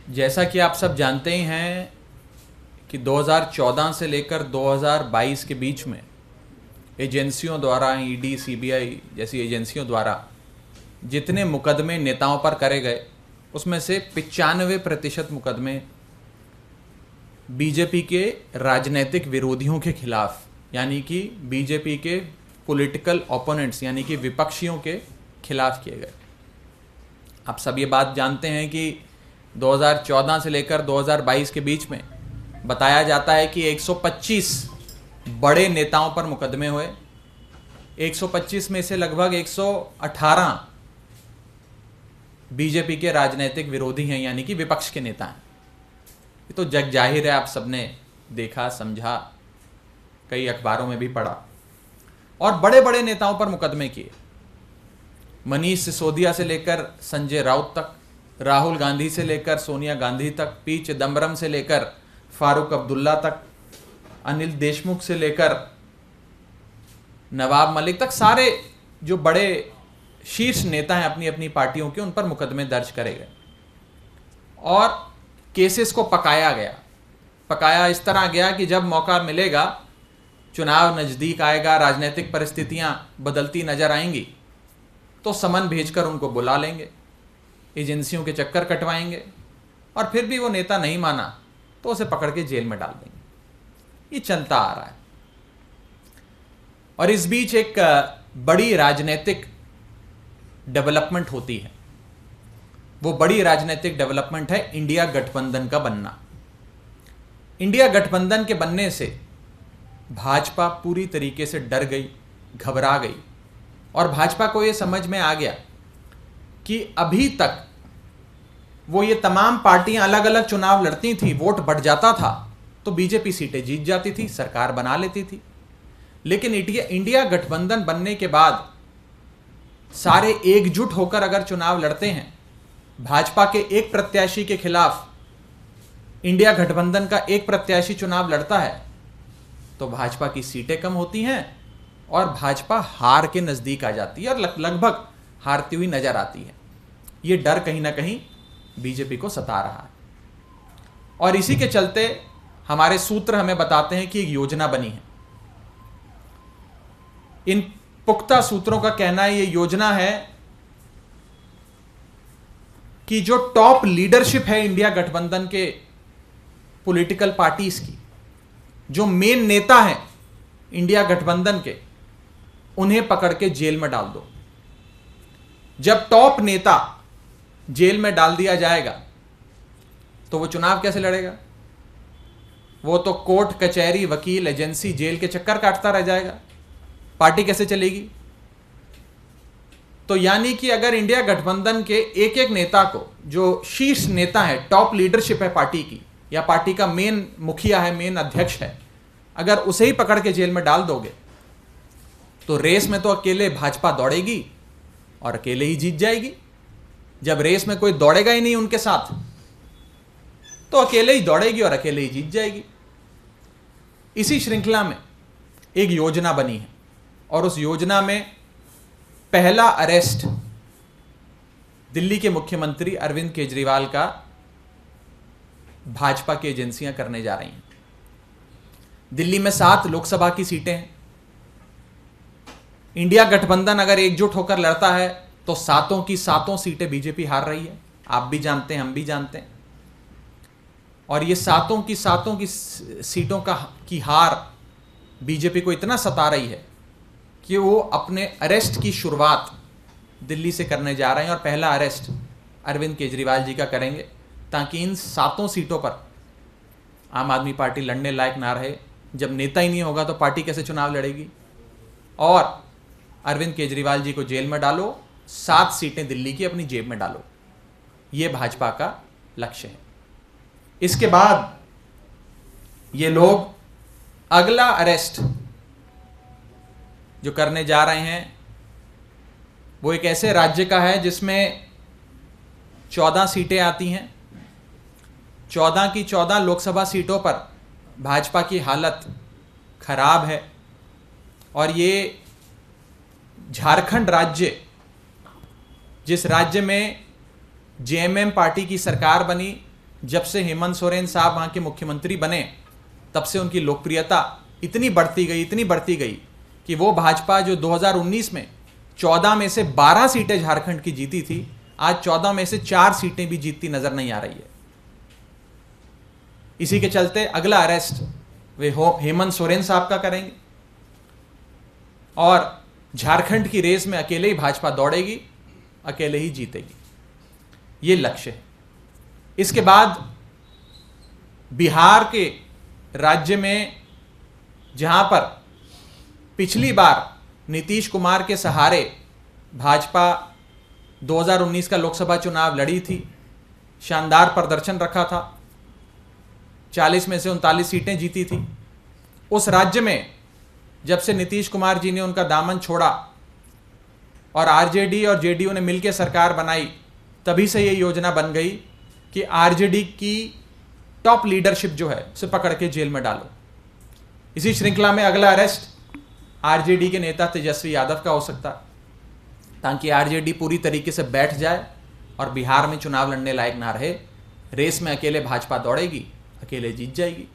जैसा कि आप सब जानते ही हैं कि 2014 से लेकर 2022 के बीच में एजेंसियों द्वारा, ईडी, सीबीआई जैसी एजेंसियों द्वारा जितने मुकदमे नेताओं पर करे गए, उसमें से 95% मुकदमे बीजेपी के राजनीतिक विरोधियों के खिलाफ, यानी कि बीजेपी के पॉलिटिकल ओपोनेंट्स यानी कि विपक्षियों के खिलाफ किए गए। आप सब ये बात जानते हैं कि 2014 से लेकर 2022 के बीच में बताया जाता है कि 125 बड़े नेताओं पर मुकदमे हुए। 125 में से लगभग 118 बीजेपी के राजनीतिक विरोधी हैं, यानी कि विपक्ष के नेता हैं। ये तो जग जाहिर है, आप सबने देखा, समझा, कई अखबारों में भी पढ़ा। और बड़े बड़े नेताओं पर मुकदमे किए। मनीष सिसोदिया से लेकर संजय राउत तक, राहुल गांधी से लेकर सोनिया गांधी तक, पी चिदम्बरम से लेकर फारूक अब्दुल्ला तक, अनिल देशमुख से लेकर नवाब मलिक तक, सारे जो बड़े शीर्ष नेता हैं अपनी अपनी पार्टियों के, उन पर मुकदमे दर्ज करे गए और केसेस को पकाया गया। पकाया इस तरह गया कि जब मौका मिलेगा, चुनाव नज़दीक आएगा, राजनीतिक परिस्थितियां बदलती नजर आएंगी, तो समन भेजकर उनको बुला लेंगे, एजेंसियों के चक्कर कटवाएंगे और फिर भी वो नेता नहीं माना तो उसे पकड़ के जेल में डाल देंगे। ये चलता आ रहा है। और इस बीच एक बड़ी राजनीतिक डेवलपमेंट होती है। वो बड़ी राजनीतिक डेवलपमेंट है इंडिया गठबंधन का बनना। इंडिया गठबंधन के बनने से भाजपा पूरी तरीके से डर गई, घबरा गई और भाजपा को ये समझ में आ गया कि अभी तक वो ये तमाम पार्टियां अलग अलग चुनाव लड़ती थी, वोट बढ़ जाता था तो बीजेपी सीटें जीत जाती थी, सरकार बना लेती थी। लेकिन इंडिया गठबंधन बनने के बाद सारे एकजुट होकर अगर चुनाव लड़ते हैं, भाजपा के एक प्रत्याशी के खिलाफ इंडिया गठबंधन का एक प्रत्याशी चुनाव लड़ता है, तो भाजपा की सीटें कम होती हैं और भाजपा हार के नजदीक आ जाती है और लगभग हारती हुई नजर आती है। ये डर कहीं ना कहीं बीजेपी को सता रहा है और इसी के चलते हमारे सूत्र हमें बताते हैं कि एक योजना बनी है। इन पुख्ता सूत्रों का कहना है, ये योजना है कि जो टॉप लीडरशिप है इंडिया गठबंधन के पॉलिटिकल पार्टीज की, जो मेन नेता हैं इंडिया गठबंधन के, उन्हें पकड़ के जेल में डाल दो। जब टॉप नेता जेल में डाल दिया जाएगा तो वो चुनाव कैसे लड़ेगा? वो तो कोर्ट, कचहरी, वकील, एजेंसी, जेल के चक्कर काटता रह जाएगा। पार्टी कैसे चलेगी? तो यानी कि अगर इंडिया गठबंधन के एक एक नेता को, जो शीर्ष नेता है, टॉप लीडरशिप है पार्टी की, या पार्टी का मेन मुखिया है, मेन अध्यक्ष है, अगर उसे ही पकड़ के जेल में डाल दोगे तो रेस में तो अकेले भाजपा दौड़ेगी और अकेले ही जीत जाएगी। जब रेस में कोई दौड़ेगा ही नहीं उनके साथ, तो अकेले ही दौड़ेगी और अकेले ही जीत जाएगी। इसी श्रृंखला में एक योजना बनी है और उस योजना में पहला अरेस्ट दिल्ली के मुख्यमंत्री अरविंद केजरीवाल का भाजपा की एजेंसियां करने जा रही हैं। दिल्ली में 7 लोकसभा की सीटें हैं। इंडिया गठबंधन अगर एकजुट होकर लड़ता है तो 7 की 7 सीटें बीजेपी हार रही है। आप भी जानते हैं, हम भी जानते हैं। और ये 7 की 7 की सीटों की हार बीजेपी को इतना सता रही है कि वो अपने अरेस्ट की शुरुआत दिल्ली से करने जा रहे हैं और पहला अरेस्ट अरविंद केजरीवाल जी का करेंगे, ताकि इन 7 सीटों पर आम आदमी पार्टी लड़ने लायक ना रहे। जब नेता ही नहीं होगा तो पार्टी कैसे चुनाव लड़ेगी? और अरविंद केजरीवाल जी को जेल में डालो, 7 सीटें दिल्ली की अपनी जेब में डालो। ये भाजपा का लक्ष्य है। इसके बाद ये लोग अगला अरेस्ट जो करने जा रहे हैं वो एक ऐसे राज्य का है जिसमें 14 सीटें आती हैं। 14 की 14 लोकसभा सीटों पर भाजपा की हालत खराब है और ये झारखंड राज्य, जिस राज्य में जेएमएम पार्टी की सरकार बनी, जब से हेमंत सोरेन साहब वहाँ के मुख्यमंत्री बने तब से उनकी लोकप्रियता इतनी बढ़ती गई कि वो भाजपा जो 2019 में 14 में से 12 सीटें झारखंड की जीती थी, आज 14 में से 4 सीटें भी जीतती नजर नहीं आ रही है। इसी के चलते अगला अरेस्ट वे हेमंत सोरेन साहब का करेंगे और झारखंड की रेस में अकेले ही भाजपा दौड़ेगी, अकेले ही जीतेगी, ये लक्ष्य है। इसके बाद बिहार के राज्य में जहां पर पिछली बार नीतीश कुमार के सहारे भाजपा 2019 का लोकसभा चुनाव लड़ी थी, शानदार प्रदर्शन रखा था, 40 में से 39 सीटें जीती थी। उस राज्य में जब से नीतीश कुमार जी ने उनका दामन छोड़ा और आरजेडी और जेडीयू ने मिलकर सरकार बनाई, तभी से ये योजना बन गई कि आरजेडी की टॉप लीडरशिप जो है उसे पकड़ के जेल में डालो। इसी श्रृंखला में अगला अरेस्ट आरजेडी के नेता तेजस्वी यादव का हो सकता है, ताकि आरजेडी पूरी तरीके से बैठ जाए और बिहार में चुनाव लड़ने लायक ना रहे। रेस में अकेले भाजपा दौड़ेगी, अकेले जीत जाएगी।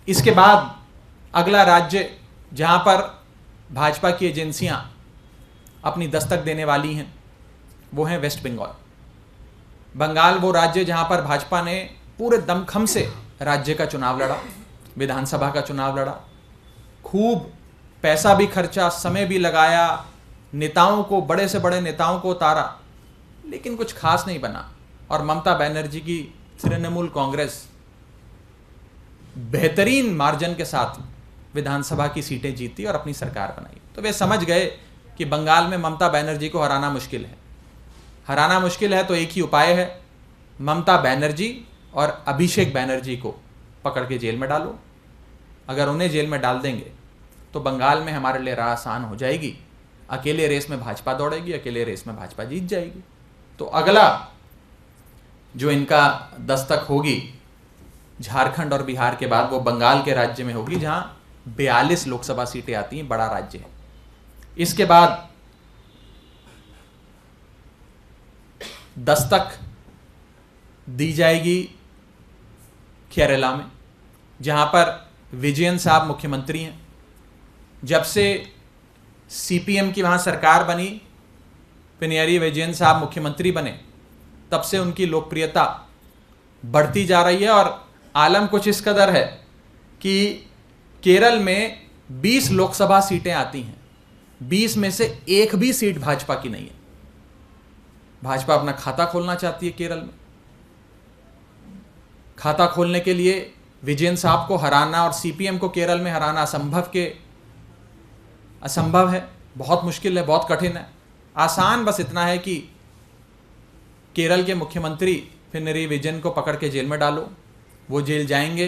इसके बाद अगला राज्य जहां पर भाजपा की एजेंसियां अपनी दस्तक देने वाली हैं वो है वेस्ट बंगाल। बंगाल वो राज्य जहां पर भाजपा ने पूरे दमखम से राज्य का चुनाव लड़ा, विधानसभा का चुनाव लड़ा, खूब पैसा भी खर्चा, समय भी लगाया, नेताओं को, बड़े से बड़े नेताओं को उतारा, लेकिन कुछ खास नहीं बना। और ममता बनर्जी की तृणमूल कांग्रेस बेहतरीन मार्जिन के साथ विधानसभा की सीटें जीती और अपनी सरकार बनाई। तो वे समझ गए कि बंगाल में ममता बनर्जी को हराना मुश्किल है। हराना मुश्किल है तो एक ही उपाय है, ममता बनर्जी और अभिषेक बनर्जी को पकड़ के जेल में डालो। अगर उन्हें जेल में डाल देंगे तो बंगाल में हमारे लिए राह आसान हो जाएगी, अकेले रेस में भाजपा दौड़ेगी, अकेले रेस में भाजपा जीत जाएगी। तो अगला जो इनका दस्तक होगी झारखंड और बिहार के बाद वो बंगाल के राज्य में होगी, जहां 42 लोकसभा सीटें आती हैं, बड़ा राज्य है। इसके बाद दस्तक दी जाएगी केरला में, जहां पर विजयन साहब मुख्यमंत्री हैं। जब से सीपीएम की वहां सरकार बनी, पिनराई विजयन साहब मुख्यमंत्री बने, तब से उनकी लोकप्रियता बढ़ती जा रही है। और आलम कुछ इस कदर है कि केरल में 20 लोकसभा सीटें आती हैं, 20 में से एक भी सीट भाजपा की नहीं है। भाजपा अपना खाता खोलना चाहती है केरल में। खाता खोलने के लिए विजयन साहब को हराना और सीपीएम को केरल में हराना असंभव है, बहुत मुश्किल है, बहुत कठिन है। आसान बस इतना है कि केरल के मुख्यमंत्री पिनराई विजयन को पकड़ के जेल में डालो। वो जेल जाएंगे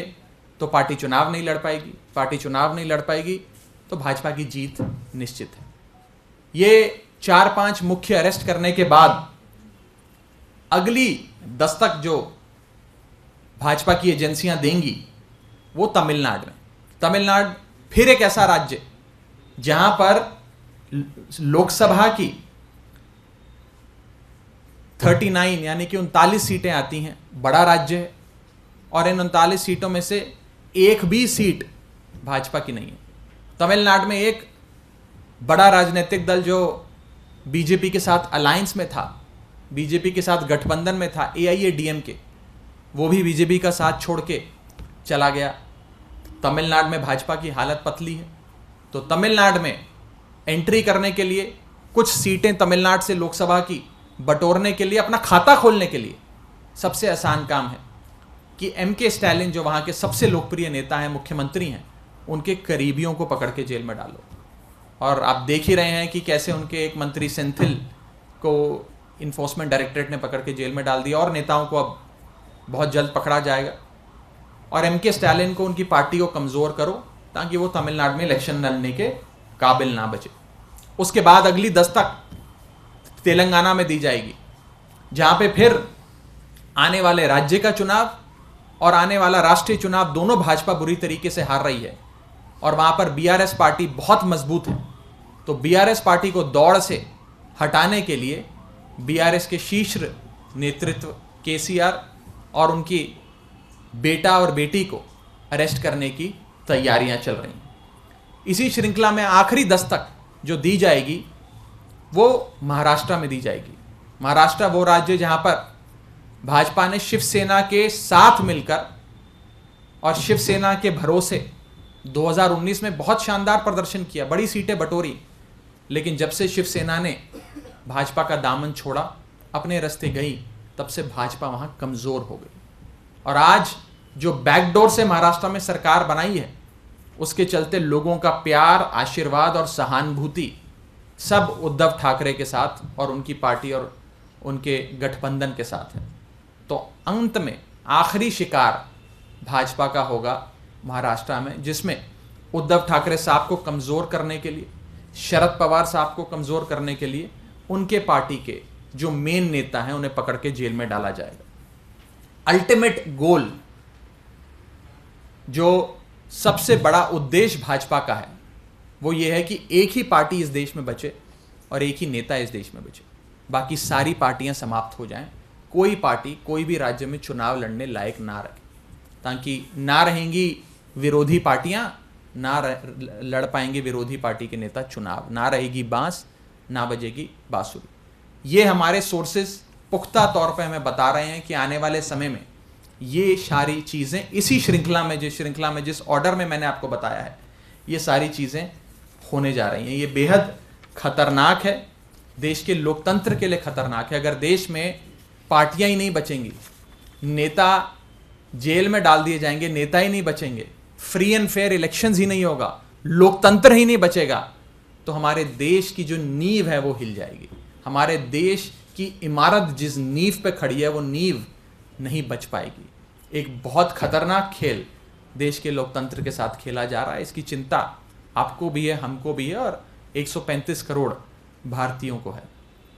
तो पार्टी चुनाव नहीं लड़ पाएगी, पार्टी चुनाव नहीं लड़ पाएगी तो भाजपा की जीत निश्चित है। ये 4-5 मुख्य अरेस्ट करने के बाद अगली दस्तक जो भाजपा की एजेंसियां देंगी वो तमिलनाडु में। तमिलनाडु फिर एक ऐसा राज्य जहां पर लोकसभा की 39 यानी कि 39 सीटें आती हैं, बड़ा राज्य है। और इन 39 सीटों में से एक भी सीट भाजपा की नहीं है। तमिलनाडु में एक बड़ा राजनीतिक दल जो बीजेपी के साथ अलायंस में था, बीजेपी के साथ गठबंधन में था, AIADMK, वो भी बीजेपी का साथ छोड़ के चला गया। तमिलनाडु में भाजपा की हालत पतली है। तो तमिलनाडु में एंट्री करने के लिए, कुछ सीटें तमिलनाडु से लोकसभा की बटोरने के लिए, अपना खाता खोलने के लिए सबसे आसान काम है कि MK स्टैलिन जो वहाँ के सबसे लोकप्रिय नेता हैं, मुख्यमंत्री हैं, उनके करीबियों को पकड़ के जेल में डालो। और आप देख ही रहे हैं कि कैसे उनके एक मंत्री सेंथिल को इन्फोर्समेंट डायरेक्टरेट ने पकड़ के जेल में डाल दिया और नेताओं को अब बहुत जल्द पकड़ा जाएगा। और MK स्टैलिन को, उनकी पार्टी को कमज़ोर करो ताकि वो तमिलनाडु में इलेक्शन लड़ने के काबिल ना बचे। उसके बाद अगली दस्तक तेलंगाना में दी जाएगी, जहाँ पे फिर आने वाले राज्य का चुनाव और आने वाला राष्ट्रीय चुनाव दोनों भाजपा बुरी तरीके से हार रही है और वहाँ पर BRS पार्टी बहुत मजबूत है। तो BRS पार्टी को दौड़ से हटाने के लिए BRS के शीर्ष नेतृत्व KCR और उनकी बेटा और बेटी को अरेस्ट करने की तैयारियां चल रही हैं। इसी श्रृंखला में आखिरी दस्तक जो दी जाएगी वो महाराष्ट्र में दी जाएगी। महाराष्ट्र वो राज्य जहां पर भाजपा ने शिवसेना के साथ मिलकर और शिवसेना के भरोसे 2019 में बहुत शानदार प्रदर्शन किया, बड़ी सीटें बटोरी, लेकिन जब से शिवसेना ने भाजपा का दामन छोड़ा, अपने रास्ते गई, तब से भाजपा वहां कमजोर हो गई। और आज जो बैकडोर से महाराष्ट्र में सरकार बनाई है, उसके चलते लोगों का प्यार, आशीर्वाद और सहानुभूति सब उद्धव ठाकरे के साथ और उनकी पार्टी और उनके गठबंधन के साथ है। तो अंत में आखिरी शिकार भाजपा का होगा महाराष्ट्र में, जिसमें उद्धव ठाकरे साहब को कमज़ोर करने के लिए, शरद पवार साहब को कमज़ोर करने के लिए उनके पार्टी के जो मेन नेता हैं उन्हें पकड़ के जेल में डाला जाएगा। अल्टीमेट गोल, जो सबसे बड़ा उद्देश्य भाजपा का है, वो ये है कि एक ही पार्टी इस देश में बचे और एक ही नेता इस देश में बचे, बाकी सारी पार्टियां समाप्त हो जाएं, कोई पार्टी कोई भी राज्य में चुनाव लड़ने लायक ना रहे, ताकि ना रहेंगी विरोधी पार्टियां, ना लड़ पाएंगे विरोधी पार्टी के नेता चुनाव, ना रहेगी बांस, ना बजेगी बांसुरी। ये हमारे सोर्सेज पुख्ता तौर पे हमें बता रहे हैं कि आने वाले समय में ये सारी चीज़ें इसी श्रृंखला में, जिस ऑर्डर में मैंने आपको बताया है, ये सारी चीज़ें होने जा रही हैं। ये बेहद खतरनाक है, देश के लोकतंत्र के लिए खतरनाक है। अगर देश में पार्टियां ही नहीं बचेंगी, नेता जेल में डाल दिए जाएंगे, नेता ही नहीं बचेंगे, फ्री एंड फेयर इलेक्शंस ही नहीं होगा, लोकतंत्र ही नहीं बचेगा, तो हमारे देश की जो नींव है वो हिल जाएगी। हमारे देश की इमारत जिस नींव पे खड़ी है वो नींव नहीं बच पाएगी। एक बहुत खतरनाक खेल देश के लोकतंत्र के साथ खेला जा रहा है। इसकी चिंता आपको भी है, हमको भी है और 135 करोड़ भारतीयों को है।